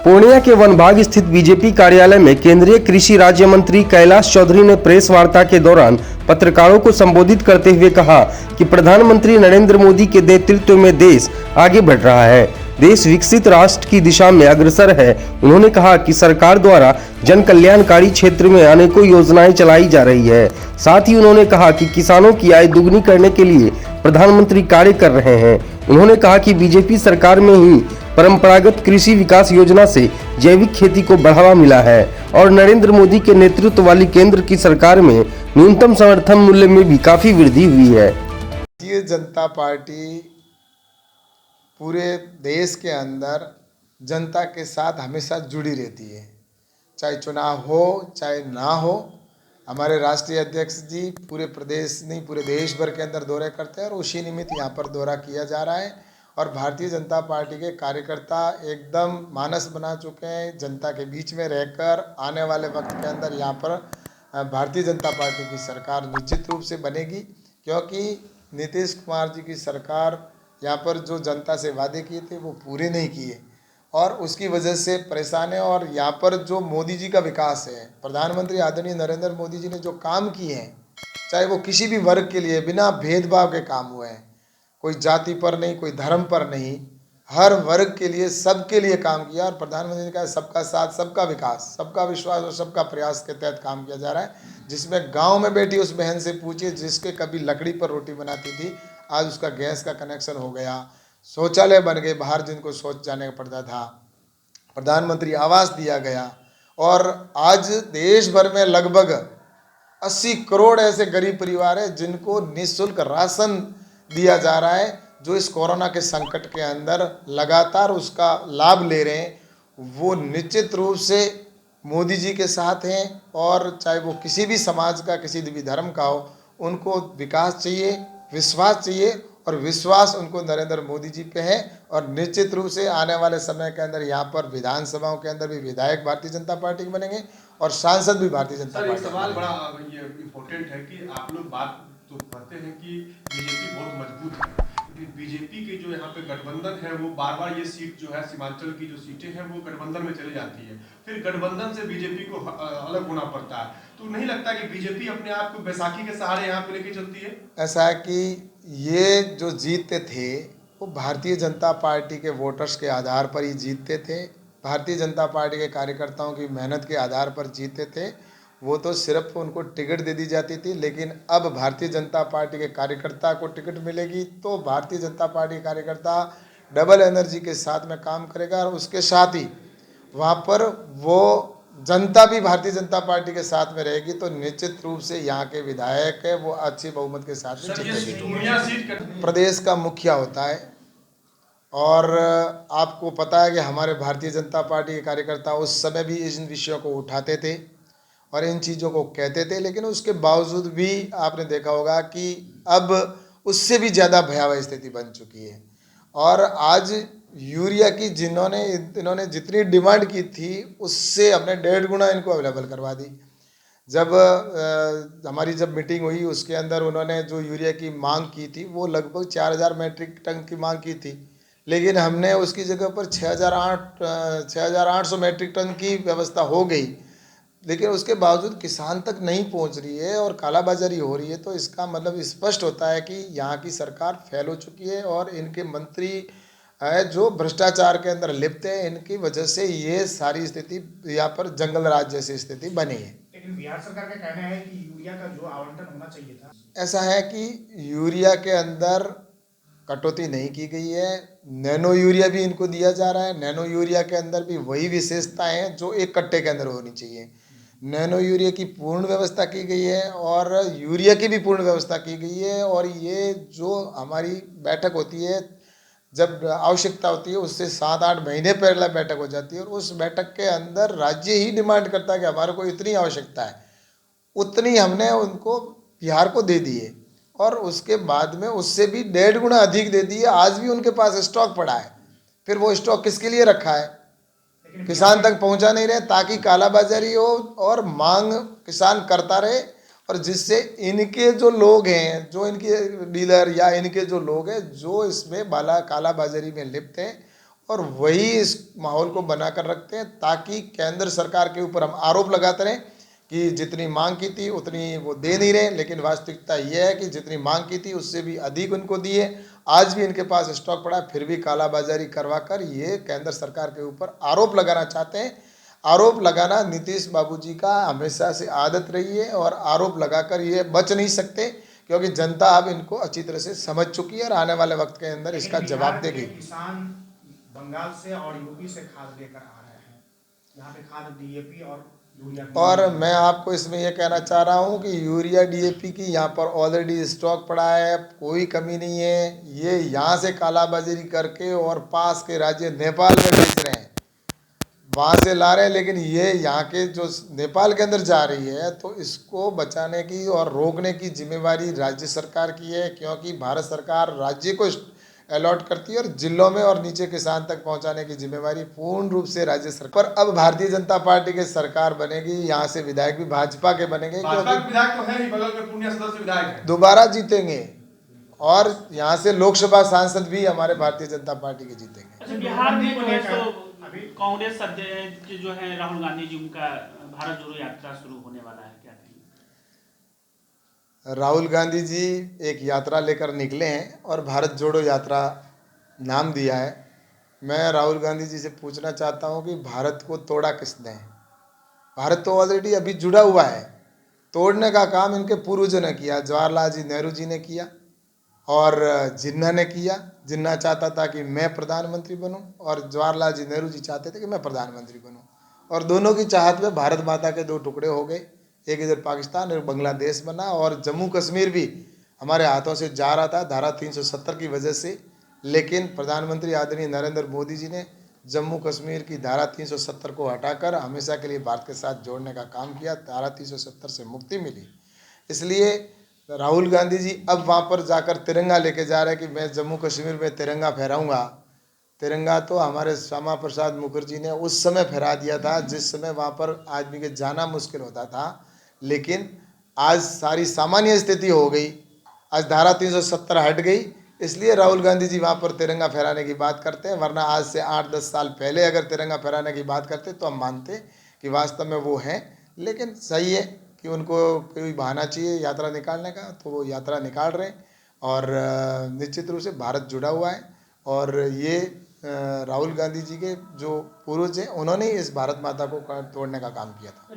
पूर्णिया के वनबाग स्थित बीजेपी कार्यालय में केंद्रीय कृषि राज्य मंत्री कैलाश चौधरी ने प्रेस वार्ता के दौरान पत्रकारों को संबोधित करते हुए कहा कि प्रधानमंत्री नरेंद्र मोदी के नेतृत्व में देश आगे बढ़ रहा है, देश विकसित राष्ट्र की दिशा में अग्रसर है। उन्होंने कहा कि सरकार द्वारा जन कल्याणकारी क्षेत्र में अनेकों योजनाएं चलाई जा रही है। साथ ही उन्होंने कहा कि किसानों की आय दुगनी करने के लिए प्रधानमंत्री कार्य कर रहे हैं। उन्होंने कहा कि बीजेपी सरकार में ही परंपरागत कृषि विकास योजना से जैविक खेती को बढ़ावा मिला है और नरेंद्र मोदी के नेतृत्व वाली केंद्र की सरकार में न्यूनतम समर्थन मूल्य में भी काफी वृद्धि हुई है। भारतीय जनता पार्टी पूरे देश के अंदर जनता के साथ हमेशा जुड़ी रहती है, चाहे चुनाव हो चाहे ना हो। हमारे राष्ट्रीय अध्यक्ष जी पूरे प्रदेश नहीं पूरे देश भर के अंदर दौरे करते हैं और उसी निमित्त यहाँ पर दौरा किया जा रहा है। और भारतीय जनता पार्टी के कार्यकर्ता एकदम मानस बना चुके हैं, जनता के बीच में रहकर आने वाले वक्त के अंदर यहाँ पर भारतीय जनता पार्टी की सरकार निश्चित रूप से बनेगी, क्योंकि नीतीश कुमार जी की सरकार यहाँ पर जो जनता से वादे किए थे वो पूरे नहीं किए और उसकी वजह से परेशान है। और यहाँ पर जो मोदी जी का विकास है, प्रधानमंत्री आदरणीय नरेंद्र मोदी जी ने जो काम किए हैं, चाहे वो किसी भी वर्ग के लिए बिना भेदभाव के काम हुए हैं, कोई जाति पर नहीं, कोई धर्म पर नहीं, हर वर्ग के लिए सबके लिए काम किया। और प्रधानमंत्री ने कहा सबका साथ सबका विकास सबका विश्वास और सबका प्रयास के तहत काम किया जा रहा है, जिसमें गांव में बैठी उस बहन से पूछिए जिसके कभी लकड़ी पर रोटी बनाती थी, आज उसका गैस का कनेक्शन हो गया, शौचालय बन गए, बाहर जिनको शौच जाने का पड़ता था, प्रधानमंत्री आवास दिया गया। और आज देश भर में लगभग 80 करोड़ ऐसे गरीब परिवार हैं जिनको निःशुल्क राशन दिया जा रहा है, जो इस कोरोना के संकट के अंदर लगातार उसका लाभ ले रहे हैं। वो निश्चित रूप से मोदी जी के साथ हैं और चाहे वो किसी भी समाज का किसी भी धर्म का हो, उनको विकास चाहिए, विश्वास चाहिए और विश्वास उनको नरेंद्र मोदी जी पे है। और निश्चित रूप से आने वाले समय के अंदर यहाँ पर विधानसभाओं के अंदर भी विधायक भारतीय जनता पार्टी के बनेंगे और सांसद भी भारतीय जनता पार्टी। एक सवाल बड़ा ये इम्पोर्टेंट है कि आप लोग बात तो करते हैं कि बीजेपी बहुत मजबूत है, क्योंकि बीजेपी के जो यहाँ पे गठबंधन है वो बार बार ये सीट जो है सीमांचल की जो सीटें हैं वो गठबंधन में चली जाती है, फिर गठबंधन से बीजेपी को अलग होना पड़ता है। तो नहीं लगता कि बीजेपी अपने आप को बैसाखी के सहारे यहाँ पे लेके चलती है? ऐसा है कि ये जो जीतते थे वो भारतीय जनता पार्टी के वोटर्स के आधार पर ही जीतते थे, भारतीय जनता पार्टी के कार्यकर्ताओं की मेहनत के आधार पर जीतते थे। वो तो सिर्फ उनको टिकट दे दी जाती थी, लेकिन अब भारतीय जनता पार्टी के कार्यकर्ता को टिकट मिलेगी तो भारतीय जनता पार्टी कार्यकर्ता डबल एनर्जी के साथ में काम करेगा और उसके साथ ही वहाँ पर वो जनता भी भारतीय जनता पार्टी के साथ में रहेगी। तो निश्चित रूप से यहाँ के विधायक है वो अच्छी बहुमत के साथ में जीतेंगे। प्रदेश का मुखिया होता है और आपको पता है कि हमारे भारतीय जनता पार्टी के कार्यकर्ता उस समय भी इन विषयों को उठाते थे और इन चीज़ों को कहते थे, लेकिन उसके बावजूद भी आपने देखा होगा कि अब उससे भी ज़्यादा भयावह स्थिति बन चुकी है। और आज यूरिया की इन्होंने जितनी डिमांड की थी उससे हमने 1.5 गुना इनको अवेलेबल करवा दी। जब हमारी मीटिंग हुई उसके अंदर उन्होंने जो यूरिया की मांग की थी वो लगभग 4000 मैट्रिक टन की मांग की थी, लेकिन हमने उसकी जगह पर 6800 मैट्रिक टन की व्यवस्था हो गई, लेकिन उसके बावजूद किसान तक नहीं पहुंच रही है और कालाबाजारी हो रही है। तो इसका मतलब स्पष्ट होता है कि यहाँ की सरकार फैल हो चुकी है और इनके मंत्री है जो भ्रष्टाचार के अंदर लिप्त है, इनकी वजह से ये सारी स्थिति यहाँ पर जंगल राज जैसी स्थिति बनी है। लेकिन बिहार सरकार का कहना है कि यूरिया का जो आवंटन होना चाहिए था, ऐसा है कि यूरिया के अंदर कटौती नहीं की गई है, नैनो यूरिया भी इनको दिया जा रहा है। नैनो यूरिया के अंदर भी वही विशेषताएं हैं जो एक कट्टे के अंदर होनी चाहिए। नैनो यूरिया की पूर्ण व्यवस्था की गई है और यूरिया की भी पूर्ण व्यवस्था की गई है। और ये जो हमारी बैठक होती है, जब आवश्यकता होती है उससे 7-8 महीने पहले बैठक हो जाती है और उस बैठक के अंदर राज्य ही डिमांड करता है कि हमारे को इतनी आवश्यकता है, उतनी हमने उनको बिहार को दे दी है और उसके बाद में उससे भी 1.5 गुना अधिक दे दी है। आज भी उनके पास स्टॉक पड़ा है, फिर वो स्टॉक किसके लिए रखा है? किसान तक पहुंचा नहीं रहे ताकि कालाबाजारी हो और मांग किसान करता रहे और जिससे इनके जो लोग हैं, जो इनके डीलर या इनके जो लोग हैं जो इसमें कालाबाजारी में लिप्त हैं, और वही इस माहौल को बनाकर रखते हैं ताकि केंद्र सरकार के ऊपर हम आरोप लगाते रहें कि जितनी मांग की थी उतनी वो दे नहीं रहे, लेकिन वास्तविकता यह है कि जितनी मांग की थी उससे भी अधिक उनको दिए। आज भी इनके पास स्टॉक पड़ा, फिर भी कालाबाजारी करवाकर ये केंद्र सरकार के ऊपर आरोप लगाना चाहते हैं। आरोप लगाना नीतीश बाबू जी का हमेशा से आदत रही है और आरोप लगाकर ये बच नहीं सकते, क्योंकि जनता अब इनको अच्छी तरह से समझ चुकी है और आने वाले वक्त के अंदर इसका लेकिन जवाब बिहार के देगी। किसान बंगाल से और यूपी से खाद लेकर आ रहे हैं, यहाँ पे खाद डीएपी और यूरिया की और मैं आपको इसमें यह कहना चाह रहा हूँ कि यूरिया डीएपी की यहाँ पर ऑलरेडी स्टॉक पड़ा है, कोई कमी नहीं है। ये यहाँ से कालाबाजारी करके और पास के राज्य नेपाल में बेच रहे हैं, वहाँ से ला रहे हैं, लेकिन ये यहाँ के जो नेपाल के अंदर जा रही है, तो इसको बचाने की और रोकने की जिम्मेवारी राज्य सरकार की है, क्योंकि भारत सरकार राज्य को अलॉट करती है और जिलों में और नीचे किसान तक पहुंचाने की जिम्मेवारी पूर्ण रूप से राज्य सरकार। पर अब भारतीय जनता पार्टी की सरकार बनेगी, यहाँ से विधायक भी भाजपा के बनेंगे, भाजपा के क्योंकि विधायक तो है ही, बगल में पूर्णिया सदस्य विधायक है। दोबारा जीतेंगे और यहाँ से लोकसभा सांसद भी हमारे भारतीय जनता पार्टी के जीतेंगे। अच्छा, बिहार में जो है तो अभी कांग्रेस अध्यक्ष जो है राहुल गांधी जी, उनका भारत जोड़ो यात्रा शुरू होने वाला है, क्या कहेंगे? राहुल गांधी जी एक यात्रा लेकर निकले हैं और भारत जोड़ो यात्रा नाम दिया है। मैं राहुल गांधी जी से पूछना चाहता हूं कि भारत को तोड़ा किसने है? भारत तो ऑलरेडी अभी जुड़ा हुआ है। तोड़ने का काम इनके पूर्वजों ने किया, जवाहरलाल जी नेहरू जी ने किया और जिन्ना ने किया। जिन्ना चाहता था कि मैं प्रधानमंत्री बनूं और जवाहरलाल जी नेहरू जी चाहते थे कि मैं प्रधानमंत्री बनूं, और दोनों की चाहत में भारत माता के दो टुकड़े हो गए, एक इधर पाकिस्तान और बांग्लादेश बना। और जम्मू कश्मीर भी हमारे हाथों से जा रहा था धारा 370 की वजह से, लेकिन प्रधानमंत्री आदरणीय नरेंद्र मोदी जी ने जम्मू कश्मीर की धारा 370 को हटाकर हमेशा के लिए भारत के साथ जोड़ने का काम किया। धारा 370 से मुक्ति मिली, इसलिए राहुल गांधी जी अब वहाँ पर जाकर तिरंगा लेके जा रहे हैं कि मैं जम्मू कश्मीर में तिरंगा फहराऊंगा। तिरंगा तो हमारे श्यामा प्रसाद मुखर्जी ने उस समय फहरा दिया था जिस समय वहाँ पर आदमी के जाना मुश्किल होता था, लेकिन आज सारी सामान्य स्थिति हो गई। आज धारा 370 हट गई, इसलिए राहुल गांधी जी वहाँ पर तिरंगा फहराने की बात करते हैं। वरना आज से 8-10 साल पहले अगर तिरंगा फहराने की बात करते तो हम मानते कि वास्तव में वो हैं। लेकिन सही है कि उनको कोई बहाना चाहिए यात्रा निकालने का, तो वो यात्रा निकाल रहे हैं। और निश्चित रूप से भारत जुड़ा हुआ है और ये राहुल गांधी जी के जो पूर्वज हैं उन्होंने इस भारत माता को तोड़ने का काम किया था।